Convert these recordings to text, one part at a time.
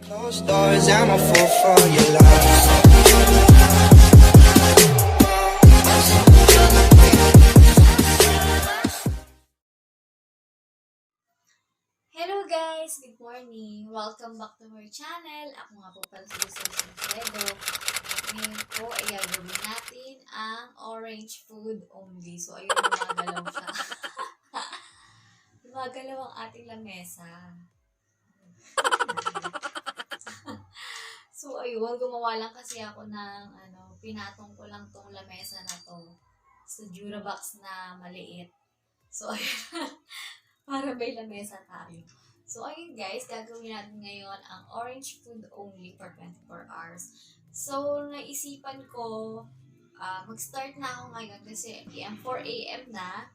Closed doors, I'm a fool for your love. Hello guys! Good morning! Welcome back to my channel. Ako nga po pala si Luzon Sanfredo. Ngayon po ay gagawin natin ang orange food only. So ayun, gumagalaw siya. Gumagalaw ang ating lamesa. So ayun, gumawa lang kasi ako ng pinatong ko lang tong lamesa na to sa Durabox na maliit. So ayun, para may lamesa tayo. So, ayun guys, gagawin natin ngayon ang orange food only for 24 hours. So, naisipan ko, mag-start na ako ngayon kasi 4 a.m. na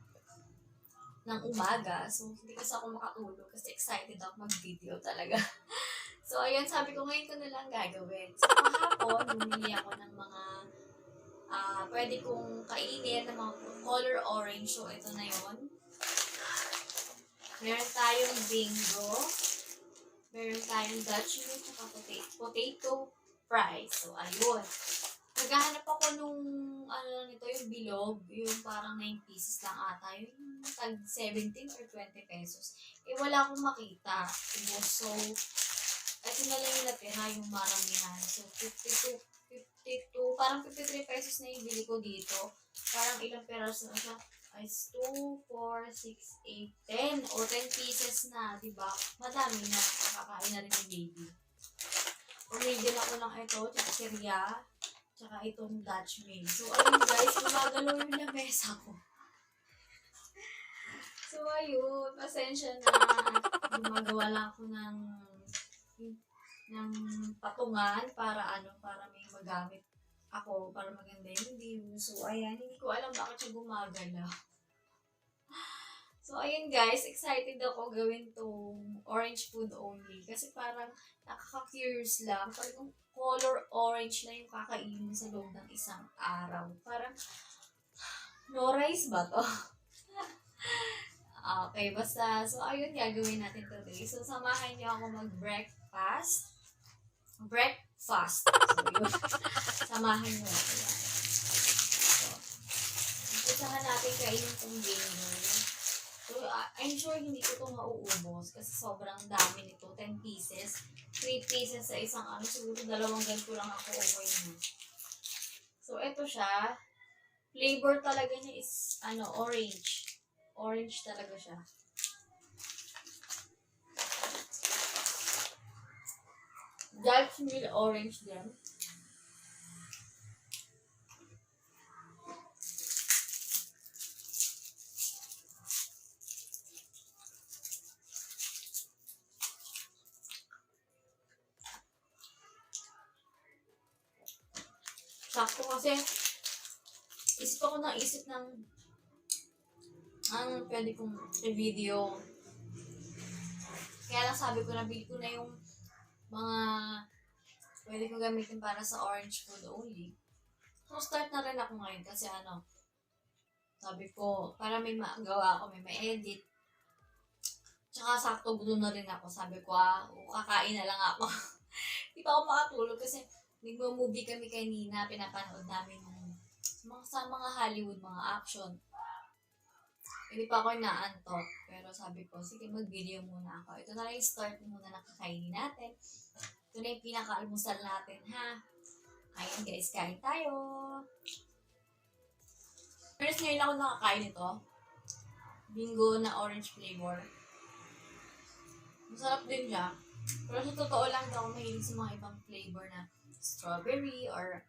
ng umaga. So, hindi kasi ako makatulog kasi excited ako mag-video talaga. So, ayun, sabi ko ngayon ko na lang gagawin. So, kahapon, bumili ako ng mga pwede kong kainin ng mga color orange. So, ito na yun. Meron tayong bingo, meron tayong Dutch meat, at potato fries. So, ayun. Naghahanap ako nung, nito, yung bilog, yung parang 9 pieces lang ata, yung tag 17 or 20 pesos. Eh, wala akong makita. So, ito na lang yung natira, yung maramihan. So, 52, parang 53 pesos na yung bili ko dito. Parang ilang pesos na siya. Is 2, 4, 6, 8, 10. O 10 pieces na, diba? Madami na. Nakakain na rin yung baby. Umigil ako ng ito, chichiria, tsaka itong Dutch meal. So, ayun guys, gumagalaw yung lamesa ko. So, ayun, pasensya na. Gumagawa lang ako ng patungan para para may magamit ako para maganda yung view. So, ayan, hindi ko alam bakit siya gumagala. So, ayun guys, excited ako gawin tong orange food only. Kasi parang nakaka-curious lang. Parang color orange na yung kakainin sa loob ng isang araw. Parang, no rice ba to? Okay, basta. So, ayun, gagawin natin today. So, samahan niyo ako mag-breakfast. So, yun. Samahan niyo ako yan. So, umpisahan natin kainin itong bingo. So, I'm sure hindi ko ito mauubos kasi sobrang dami nito. 10 pieces. 3 pieces sa isang siguro 2 ganito lang ako okay na. So, ito siya. Flavor talaga niya is, orange. Orange talaga siya. Dutch meal orange din. Sakto kasi isip ako ng isip ng pwede kong i-video. Kaya lang sabi ko, nabili ko na yung mga pwede kong gamitin para sa orange food only. So, start na rin ako ngayon kasi sabi ko, para may magawa ako, may ma-edit. Tsaka sakto gulo na rin ako. Sabi ko, kakain na lang ako. Di pa ako makatulog kasi nagmo-movie kami kay Nina, pinapanood namin sa mga Hollywood, mga action. Hindi pa ako inaantok. Pero sabi ko, sige, mag-video muna ako. Ito na lang yung start muna na kakainin natin. Ito na yung pinaka-almusal natin, ha? Ayan guys, kain tayo. First, ngayon ako nakakain ito. Bingo na orange flavor. Masarap din siya. Pero sa totoo lang daw, mahilig sa mga ibang flavor na strawberry or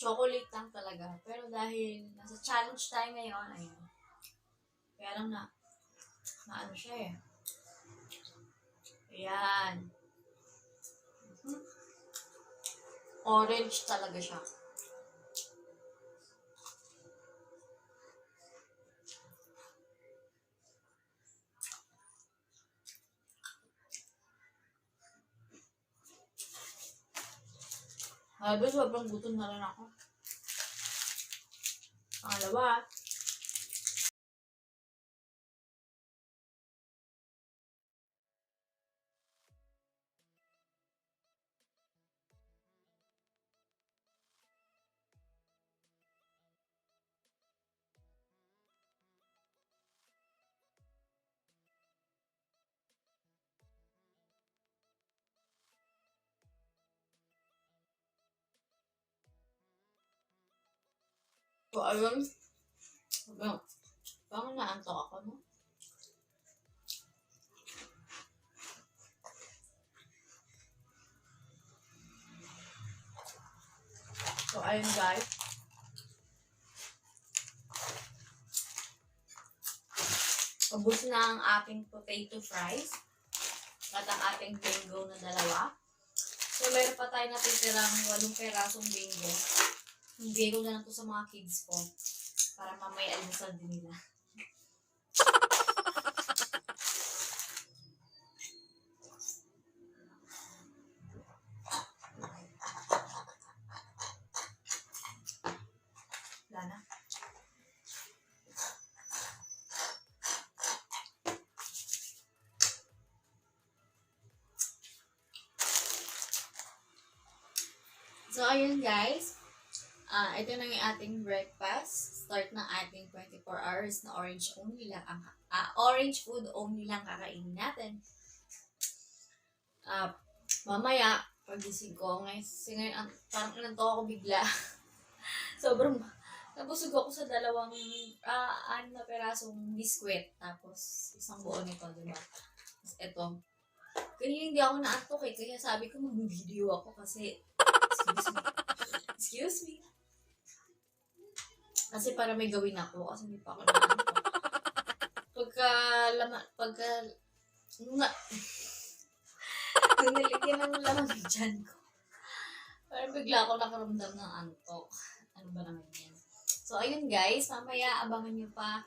chocolate lang talaga. Pero dahil nasa challenge tayo ngayon, ayun. Kaya lang na siya eh. Ayan. Orange talaga siya. Sabi, sobrang gutom na rin ako. Pangalawa, So, ayun. Ayun. Parang naantok ako, no? So, ayun guys. Ubus na ang ating potato fries at ang ating bingo na dalawa. So, meron pa tayo natitirang 8 perasong bingo. Hindi ko na lang to sa mga kids ko para mamaya almusal din nila. Wala na. So, ayun guys. Ito na yung ating breakfast. Start ng ating 24 hours na orange food only lang kakainin natin. Mamaya, pagising ko, ngayon, parang inantok ako bigla. Sobrang, nabusog ako sa 6 na perasong biskwit. Tapos, isang buo nito, diba? Tapos, ito. Kaya hindi ako naantok kaya sabi ko mag-video ako kasi, excuse me. Kasi para may gawin ako, kasi hindi pa ako naantok. Niligyan ng laman ng dyan ko. Parang bigla ako nakaramdam ng antok. Ano ba naman yan? So, ayun guys, mamaya abangan nyo pa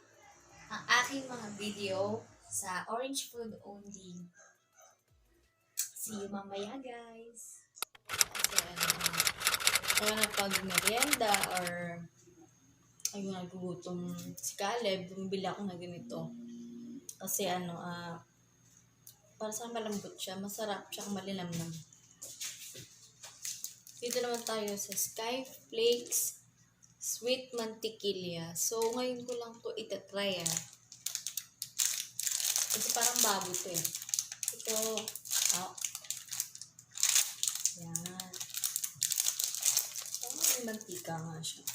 ang aking mga video sa orange food only. See you mamaya guys. Kaya pag-merienda or ayun nagugutom si Caleb, bumibili ako na ganito. Kasi para sa malambot siya, masarap siya, malinamnam. Dito naman tayo sa Sky Flakes Sweet Mantikilya. So, ngayon ko lang to itatry Kasi parang bago to Ito, yan. Parang may mantika nga siya.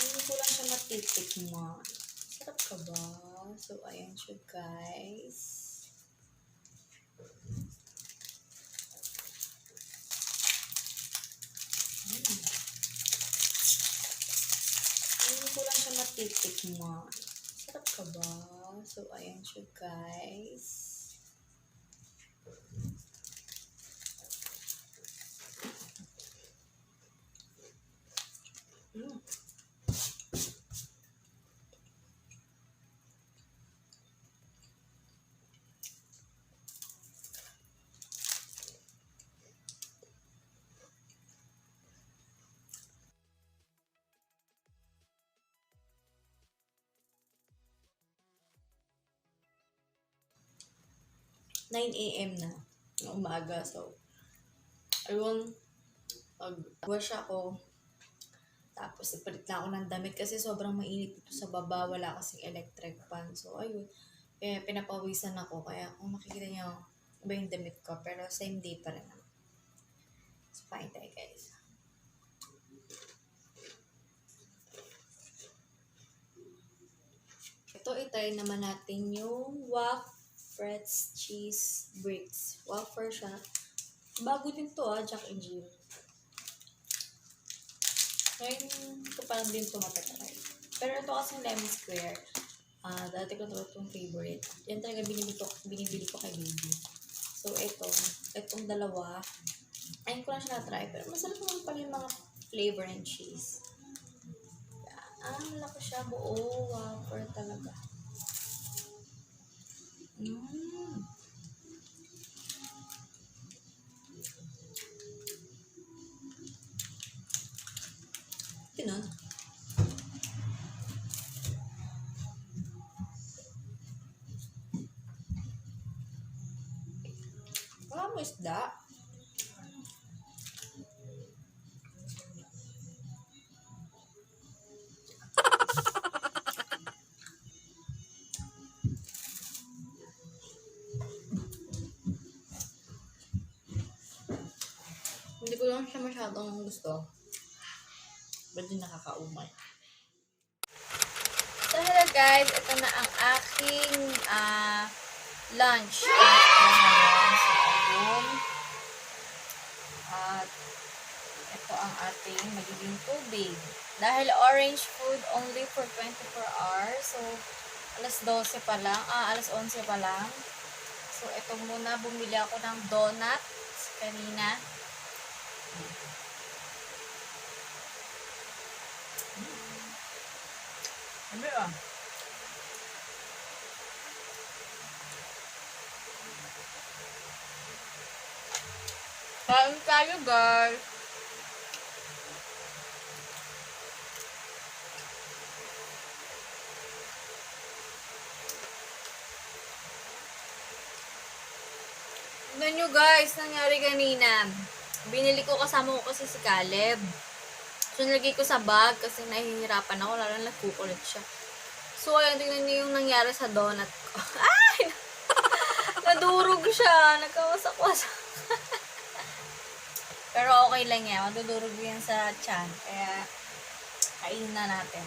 Ngayon ko lang siya matitikman. Sarap ka ba? So, ayan siya guys. Ngayon ko lang siya matitikman. Sarap ka ba? So, ayan siya guys. $9 AM na umaga. So, ayun, pag-wash ako, tapos ipalit na ako ng damit kasi sobrang mainit dito sa baba, wala kasing electric fan. So, ayun, pinapawisan ako. Kaya kung makikita nyo, iba yung damit ko, pero same day pa rin. So, fine tayo guys. Ito, itry naman natin yung Fred's Cheese Bricks. Wafer siya. Bago din to Jack and Jill. Ngayon ko parang din ito matatry. Pero ito kasi lemon square. Dati ko ito itong favorite. Yan talaga binibili ko kay baby. So itong dalawa, ayun ko lang siya na-try. Pero masarap naman pala yung mga flavor and cheese. Laki siya, buo. Wafer talaga. Ganun. Wala mo isda. lang siya masyadong gusto. Ba't din nakakaumay? So, hello guys. Ito na ang aking lunch. So, ayun. At ito ang ating magiging tubig. Dahil orange food only for 24 hours. So, alas 12 pa lang. Alas 11 pa lang. So, ito muna. Bumili ako ng donuts kanina. Sabi kain tayo guys. Tignan nyo guys, nangyari kanina. Binili ko kasama ko kasi si Caleb. So, nilagay ko sa bag kasi nahihirapan ako, lalo nagkukulit siya. So, ayun, tignan niyo yung nangyari sa donut ko. Ay! Nadurog siya. Nagkawasak-wasak. Pero okay lang yan. Madudurog yan sa tiyan. Kaya, kainin na natin.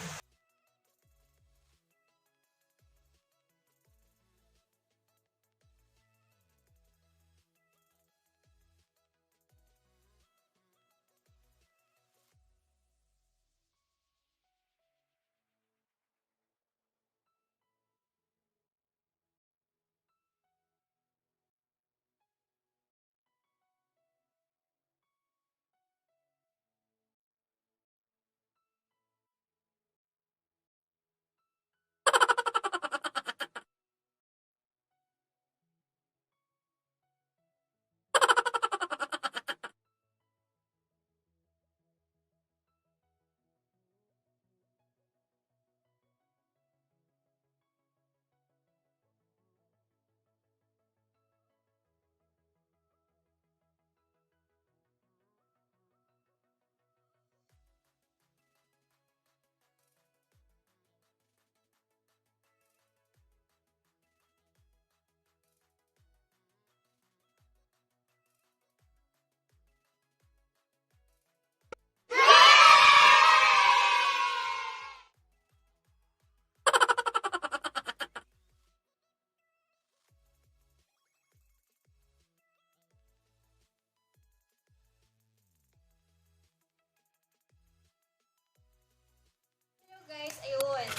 Guys, ayun,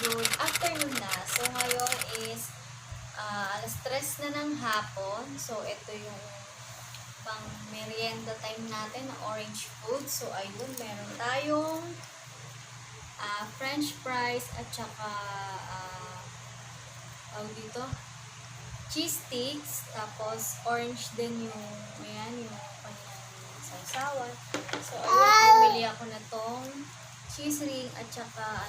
good afternoon na. So, ngayon is alas 3 na ng hapon. So, ito yung pang merienda time natin na orange food. So, ayun, meron tayong french fries at saka dito, cheese sticks. Tapos, orange din yung, ayan, yung kanyang sausawan. So, ayun, bumili ako na tong cheese ring at saka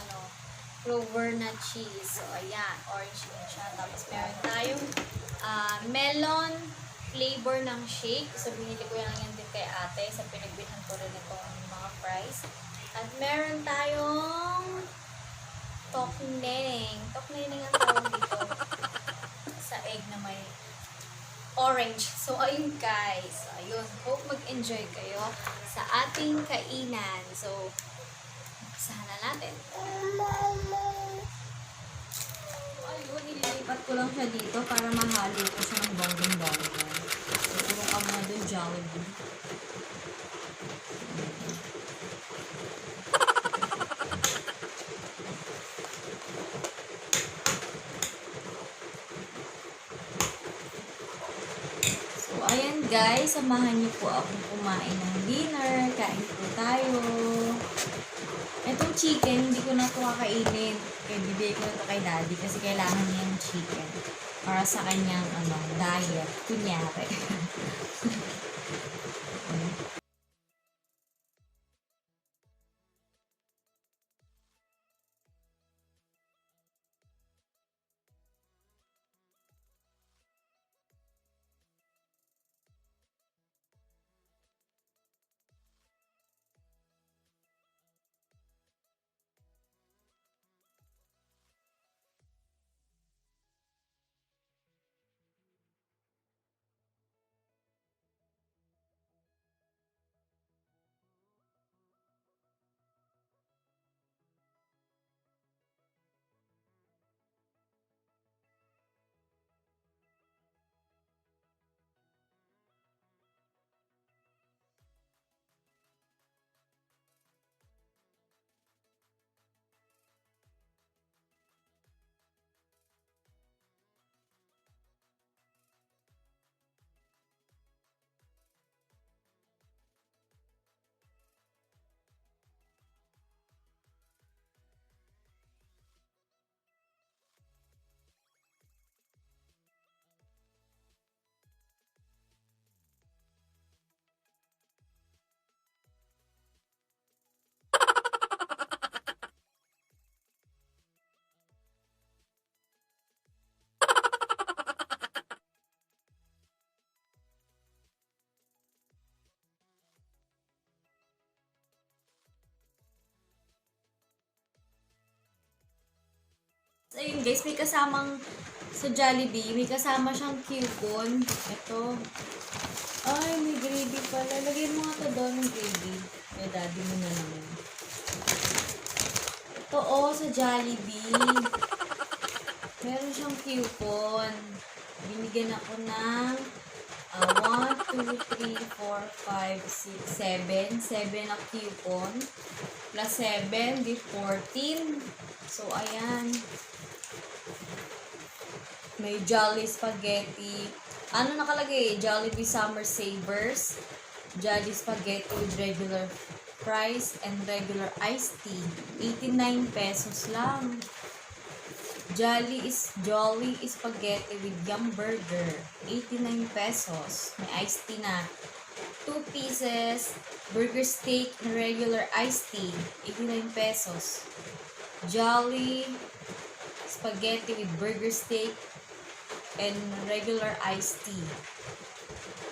clover na cheese. So, ayan, orange din siya. Tapos, meron tayong melon flavor ng shake. So, binili ko yan din kay ate. So, pinagbilhan ko rin itong mga fries. At meron tayong tokneng. Tokneng ang tawag dito. Sa egg na may orange. So, ayun guys. Ayun. Hope mag-enjoy kayo sa ating kainan. So, sana natin. Ayun, nililipat ko lang siya dito para mahalo ko siya ng bonggang-bonggang. So, puro ka muna doon, Jollibee. So, ayan guys, samahan niyo po akong kumain ng dinner. Kain po tayo. Itong chicken, hindi ko na ito kakainin. Kaya bibigay ko na ito kay daddy kasi kailangan niya yung chicken. Para sa kanyang diet. Kunyari. So, ayun guys, may kasamang sa Jollibee, may kasama siyang coupon. Ito. Ay, may gravy pala. Lagay mo nga ito doon ng gravy. Eh, daddy mo na naman. Ito sa Jollibee. Meron siyang coupon. Binigyan ako ng 1, 2, 3, 4, 5, 6, 7. 7 na coupon. Plus 7, di 14. So, ayan. May Jolly Spaghetti. Ano nakalagay? Jollibee Summer Savers. Jolly Spaghetti with regular fries and regular iced tea. 89 pesos lang. Jolly Spaghetti with Yum Burger. 89 pesos. May iced tea na. 2 pieces. Burger steak and regular iced tea. 89 pesos. Jolly Spaghetti with burger steak and regular iced tea.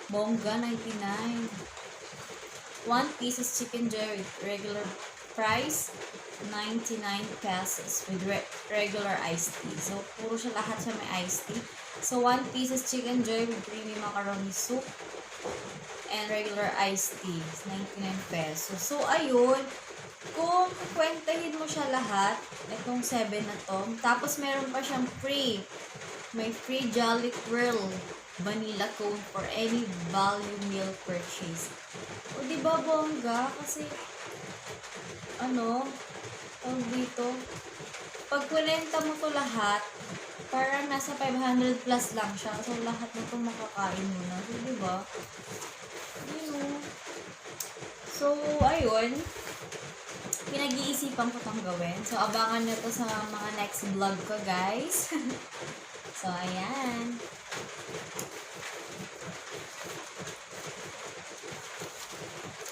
Bongga, 99. 1 pieces chicken joy with regular fries, 99 pesos with regular iced tea. So, puro siya lahat siya may iced tea. So, 1 pieces chicken joy with creamy macaroni soup and regular iced tea, 99 pesos. So, ayun. Kung kukwentahin mo siya lahat, itong 7 na to, tapos meron pa siyang free. May free Jolly Twirl vanilla cone for any value meal purchase. O, diba bongga? Kasi, tawag dito, pag kunenta mo to lahat, parang nasa 500 plus lang siya. So, lahat na to makakain mo na. So, diba? So, ayun. Pinag-iisipan ko itong gawin. So, abangan nyo to sa mga next vlog ko, guys. So, ayan.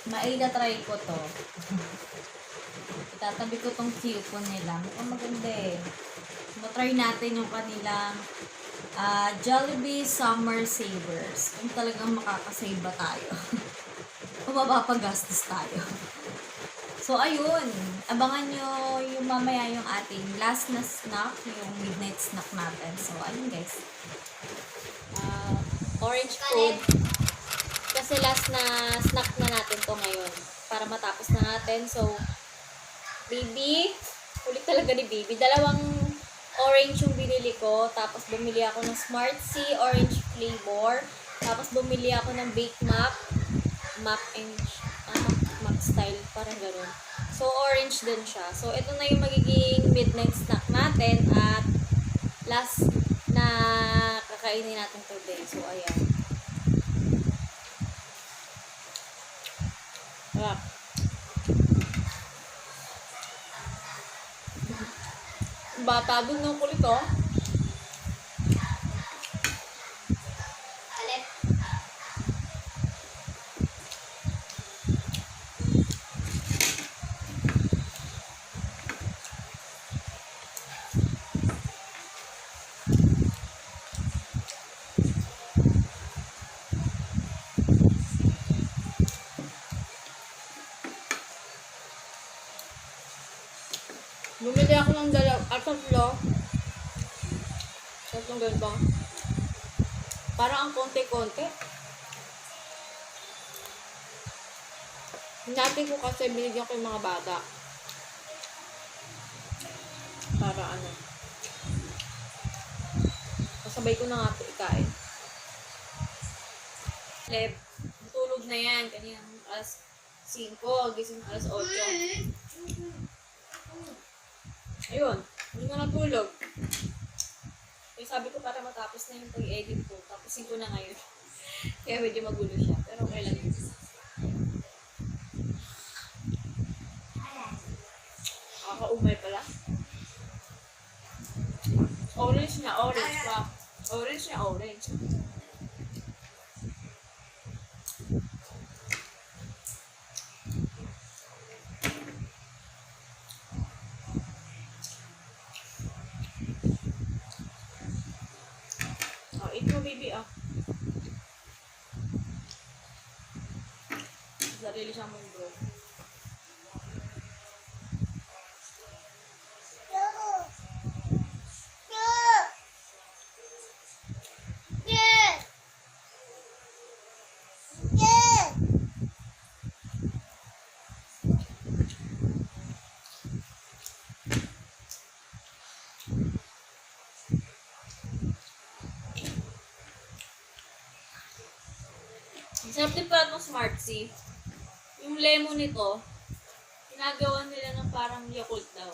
Maida-try ko to. Itatabi ko tong coupon nila. Mukhang maganda eh. Matry natin yung kanilang Jollibee Summer Savers. Kung talagang makakasave ba tayo. O mapapagastos tayo. So, ayun. Abangan nyo yung mamaya yung ating last na snack, yung midnight snack natin. So, ayun guys. Orange food. Kasi last na snack na natin to ngayon. Para matapos na natin. So, baby. Ulit talaga ni baby. 2 orange yung binili ko. Tapos, bumili ako ng Smart Sea orange flavor. Tapos, bumili ako ng Bake Mac. Mac style, parang gano'n. So, orange din siya. So, ito na yung magiging midnight snack natin at last na kakainin natin today. So, ayan. Bata dun ng kulit, oh. Bumili ako ng 2 at 3. Tatlong ganito. Parang ang konti-konti. Hinati ko kasi binigyan ko yung mga bata. Para kasabay ko na nga ito ikain. Lep, tulog na yan. Kanina alas 5, gising alas 8. Ayun, hindi ko natulog. Eh, sabi ko para matapos na yung pag-edit ko. Tapusin ko na ngayon. Kaya medyo magulo siya. Pero okay lang yun. Nakakaumay pala. Orange na orange pa. Orange na orange. Ito baby sarili siyang mundo. Sarap din pala itong Smartsy. Yung lemon nito, ginagawa nila ng parang Yakult daw.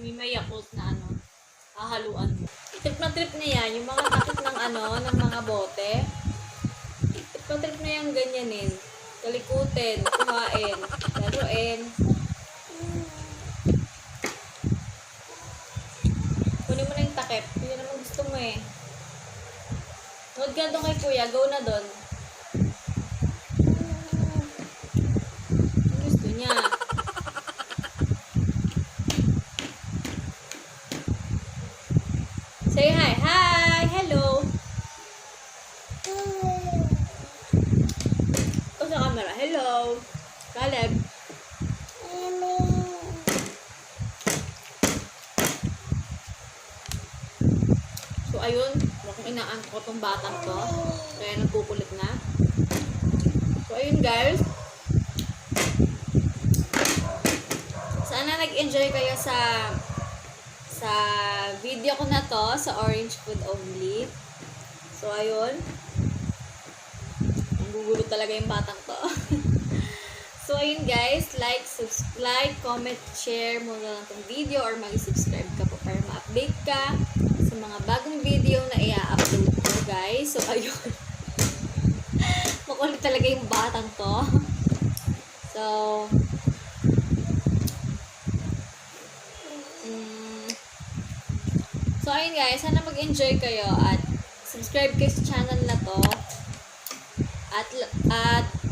Yung may Yakult na hahaluan mo. Trip na trip niya, yung mga takip ng ng mga bote. Trip na trip na yung ganyanin. Kalikutin, kuhain, laruin. Kunin mo na yung takip. Yun naman gusto mo eh. Huwag ka doon kay kuya, go na doon. Ang gusto niya. Say hi. Hi! Hello! O sa camera. Hello! Caleb. So, ayun. Mukhang inaanto ko tong batang to. Kaya nagkukulit na. So, ayun guys. Sana nag-enjoy kayo sa video ko na to, sa Orange Food Only. So, ayun. Ang gugulo talaga yung batang to. So, ayun guys. Like, comment, share mo na lang tong video or mag-subscribe ka po para ma-update ka sa mga bagong video na i-upload ko guys. So, ayun. Makulit talaga yung batang to. So, ayun guys, sana mag-enjoy kayo at subscribe kayo sa channel na to. At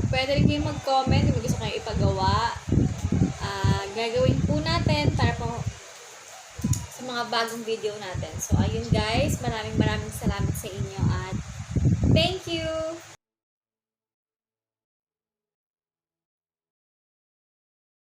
pwede rin kayo mag-comment kung gusto kayo ipagawa. Gagawin po natin para po sa mga bagong video natin. So, ayun guys, maraming salamat sa inyo at thank you!